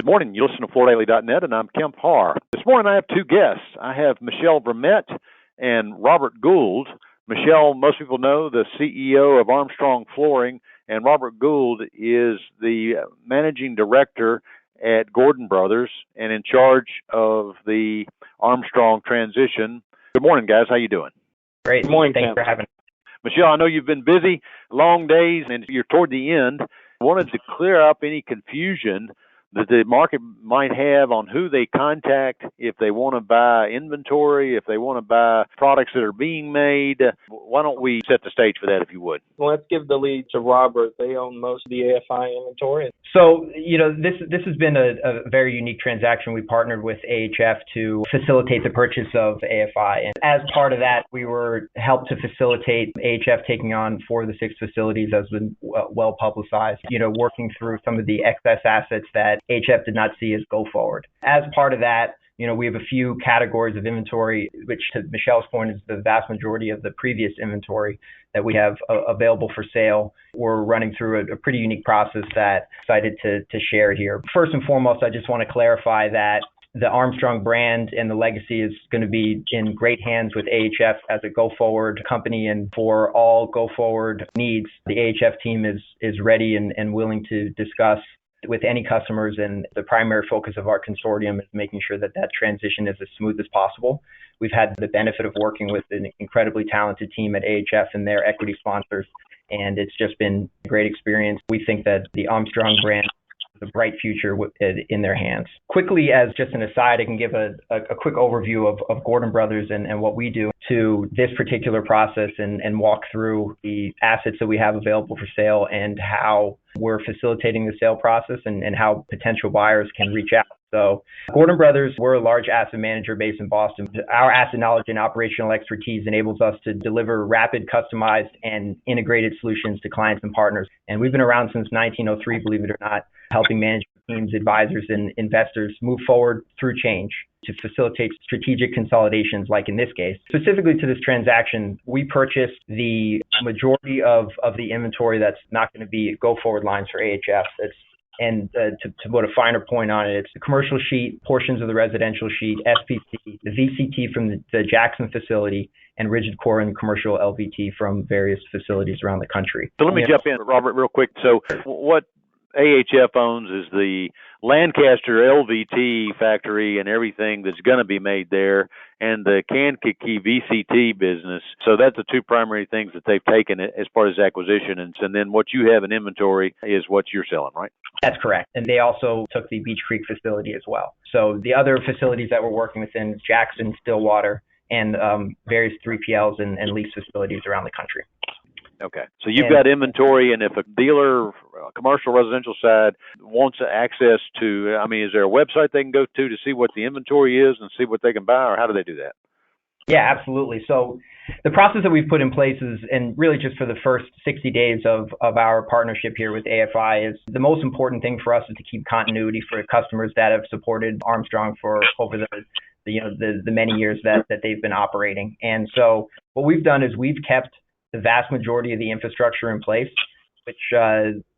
Morning. You listen to FloorDaily.net, and I'm Kemp Harr. This morning I have two guests. I have Michel Vermette and Robert Gould. Michel, most people know, the CEO of Armstrong Flooring, and Robert Gould is the managing director at Gordon Brothers and in charge of the Armstrong transition. Good morning, guys. How you doing? Great. Good morning. Thanks for having us. Michel, I know you've been busy, long days, and you're toward the end. I wanted to clear up any confusion that the market might have on who they contact if they want to buy inventory, if they want to buy products that are being made. Why don't we set the stage for that, if you would? Well, let's give the lead to Robert. They own most of the AFI inventory. So, this has been a very unique transaction. We partnered with AHF to facilitate the purchase of AFI. And as part of that, we were helped to facilitate AHF taking on 4 of the 6 facilities, as been well publicized, working through some of the excess assets that AHF did not see as go forward. As part of that, we have a few categories of inventory, which to Michel's point is the vast majority of the previous inventory that we have available for sale. We're running through a pretty unique process that I'm excited to share here. First and foremost, I just want to clarify that the Armstrong brand and the legacy is going to be in great hands with AHF as a go-forward company, and for all go-forward needs, the AHF team is ready and willing to discuss with any customers, and the primary focus of our consortium is making sure that transition is as smooth as possible. We've had the benefit of working with an incredibly talented team at AHF and their equity sponsors, and it's just been a great experience. We think that the Armstrong brand has a bright future in their hands. Quickly, as just an aside, I can give a quick overview of Gordon Brothers and what we do to this particular process and walk through the assets that we have available for sale and how we're facilitating the sale process and how potential buyers can reach out. So Gordon Brothers, we're a large asset manager based in Boston. Our asset knowledge and operational expertise enables us to deliver rapid, customized, and integrated solutions to clients and partners. And we've been around since 1903, believe it or not, helping management teams, advisors, and investors move forward through change to facilitate strategic consolidations, like in this case. Specifically to this transaction, we purchased the majority of the inventory that's not going to be go-forward lines for AHF. To put a finer point on it, it's the commercial sheet, portions of the residential sheet, SPC, the VCT from the Jackson facility, and rigid core and commercial LVT from various facilities around the country. So let me jump in, Robert, real quick. So what AHF owns is the Lancaster LVT factory and everything that's going to be made there, and the Kankakee VCT business. So that's the two primary things that they've taken as part of this acquisition. And then what you have in inventory is what you're selling, right? That's correct. And they also took the Beach Creek facility as well. So the other facilities that we're working within, Jackson, Stillwater, and various 3PLs and lease facilities around the country. Okay. So you've got inventory, and if a dealer, commercial, residential side, wants access to, is there a website they can go to see what the inventory is and see what they can buy, or how do they do that? Yeah, absolutely. So the process that we've put in place is, and really just for the first 60 days of our partnership here with AFI, is the most important thing for us is to keep continuity for customers that have supported Armstrong for over the many years that they've been operating. And so what we've done is we've kept the vast majority of the infrastructure in place, which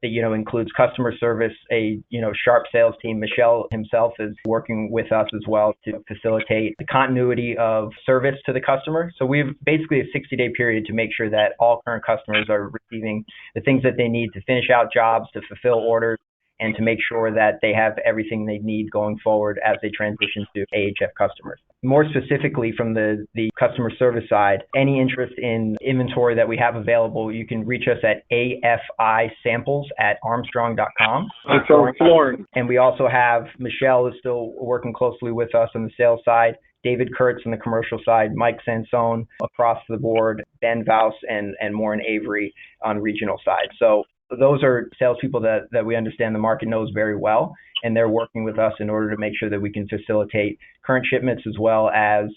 includes customer service, a sharp sales team. Michel himself is working with us as well to facilitate the continuity of service to the customer. So we've basically a 60-day period to make sure that all current customers are receiving the things that they need to finish out jobs, to fulfill orders, and to make sure that they have everything they need going forward as they transition to AHF customers. More specifically, from the customer service side, any interest in inventory that we have available, you can reach us at afisamples@armstrong.com. Armstrong Flooring. And we also have Michel is still working closely with us on the sales side, David Kurtz on the commercial side, Mike Sansone across the board, Ben Vaus, and Maureen Avery on regional side. So those are salespeople that we understand the market knows very well, and they're working with us in order to make sure that we can facilitate current shipments as well as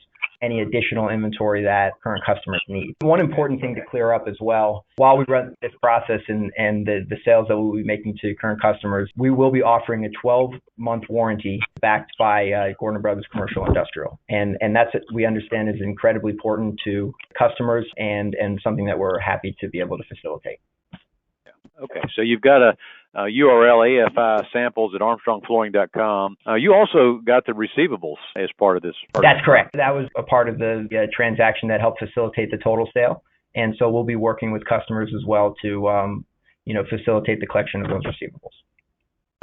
any additional inventory that current customers need. One important thing to clear up as well, while we run this process and the sales that we'll be making to current customers, we will be offering a 12-month warranty backed by Gordon Brothers Commercial Industrial. And that's what we understand is incredibly important to customers and something that we're happy to be able to facilitate. Okay, so you've got URL afisamples at armstrongflooring.com. You also got the receivables as part of this. That's correct. That was a part of the transaction that helped facilitate the total sale. And so we'll be working with customers as well to, facilitate the collection of those receivables.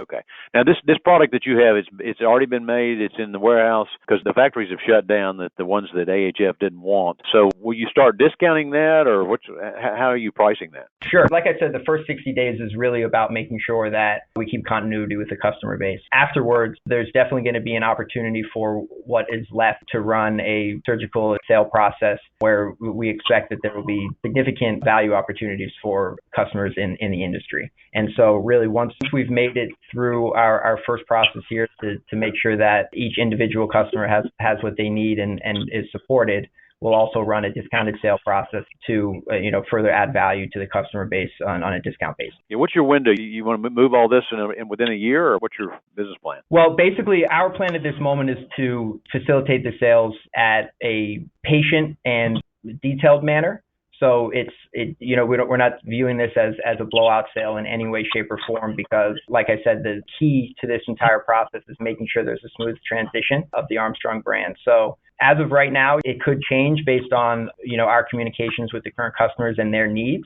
Okay. Now, this product that you have, it's already been made. It's in the warehouse because the factories have shut down, the ones that AHF didn't want. So will you start discounting that, or how are you pricing that? Sure. Like I said, the first 60 days is really about making sure that we keep continuity with the customer base. Afterwards, there's definitely going to be an opportunity for what is left to run a surgical sale process where we expect that there will be significant value opportunities for customers in the industry. And so really, once we've made it through our first process here to make sure that each individual customer has what they need and is supported, we'll also run a discounted sale process to further add value to the customer base on a discount basis. Yeah, what's your window? You want to move all this in within a year, or what's your business plan? Well, basically, our plan at this moment is to facilitate the sales at a patient and detailed manner. So we're not viewing this as a blowout sale in any way, shape, or form, because, like I said, the key to this entire process is making sure there's a smooth transition of the Armstrong brand. So as of right now, it could change based on our communications with the current customers and their needs,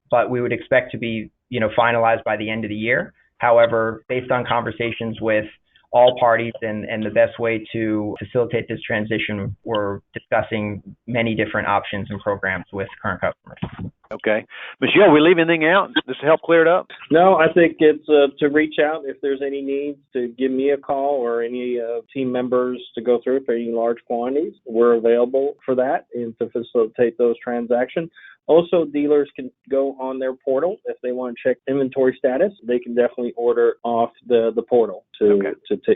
but we would expect to be finalized by the end of the year. However, based on conversations with all parties and the best way to facilitate this transition, we're discussing many different options and programs with current customers. Okay. Michel, we leave anything out just to help clear it up? No, I think it's to reach out if there's any needs, to give me a call or any team members to go through for any large quantities. We're available for that and to facilitate those transactions. Also, dealers can go on their portal if they want to check inventory status. They can definitely order off the portal to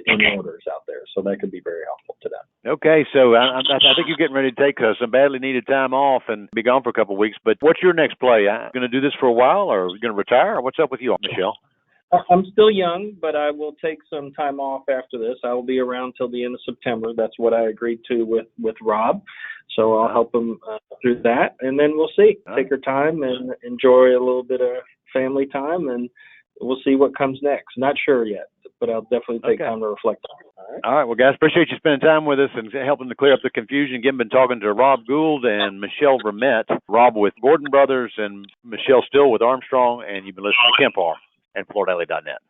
any orders out there. So that could be very helpful to them. Okay, so I think you're getting ready to take some badly needed time off and be gone for a couple of weeks. But what's your next play? Going to do this for a while, or are you going to retire? Or what's up with you, Michel? I'm still young, but I will take some time off after this. I will be around till the end of September. That's what I agreed to with Rob. So I'll help him through that, and then we'll see. Take our time and enjoy a little bit of family time, and we'll see what comes next. Not sure yet, but I'll definitely take time to reflect on it. All right. Well, guys, appreciate you spending time with us and helping to clear up the confusion. Again, been talking to Rob Gould and Michel Vermette. Rob with Gordon Brothers and Michel still with Armstrong, and you've been listening to Kemp Harr and FloorDaily.net.